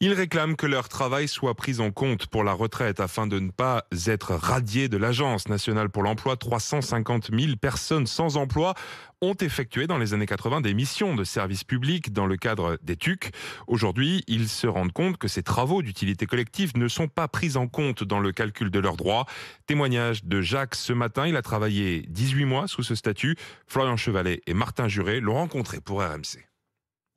Ils réclament que leur travail soit pris en compte pour la retraite afin de ne pas être radiés de l'Agence nationale pour l'emploi. 350 000 personnes sans emploi ont effectué dans les années 80 des missions de service public dans le cadre des TUC. Aujourd'hui, ils se rendent compte que ces travaux d'utilité collective ne sont pas pris en compte dans le calcul de leurs droits. Témoignage de Jacques ce matin. Il a travaillé 18 mois sous ce statut. Florian Chevalet et Martin Juret l'ont rencontré pour RMC.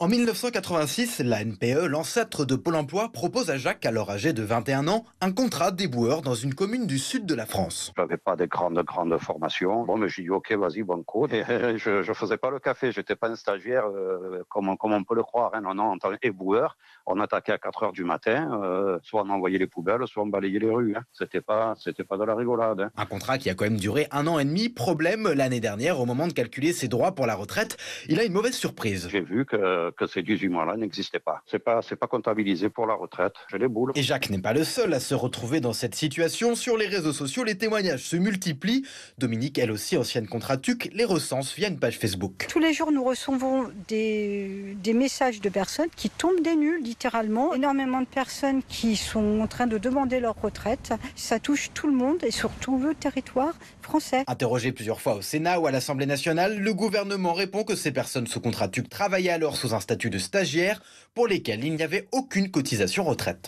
En 1986, la NPE, l'ancêtre de Pôle emploi, propose à Jacques, alors âgé de 21 ans, un contrat d'éboueur dans une commune du sud de la France. Je n'avais pas de grande formation. Bon, mais j'ai dit ok, vas-y, banco. Et je faisais pas le café, j'étais pas un stagiaire comme on peut le croire. Hein. Non, en tant qu'éboueur, on attaquait à 4 heures du matin, soit on envoyait les poubelles, soit on balayait les rues. Hein. C'était pas de la rigolade. Hein. Un contrat qui a quand même duré 1 an et demi. Problème, l'année dernière, au moment de calculer ses droits pour la retraite, il a une mauvaise surprise. J'ai vu que ces 18 mois-là n'existaient pas. C'est pas comptabilisé pour la retraite. J'ai les boules. Et Jacques n'est pas le seul à se retrouver dans cette situation. Sur les réseaux sociaux, les témoignages se multiplient. Dominique, elle aussi ancienne contrat TUC, les recense via une page Facebook. Tous les jours, nous recevons des messages de personnes qui tombent des nues, littéralement. Énormément de personnes qui sont en train de demander leur retraite. Ça touche tout le monde et surtout le territoire français. Interrogé plusieurs fois au Sénat ou à l'Assemblée nationale, le gouvernement répond que ces personnes sous contrat TUC travaillaient alors sous un statut de stagiaire pour lesquels il n'y avait aucune cotisation retraite.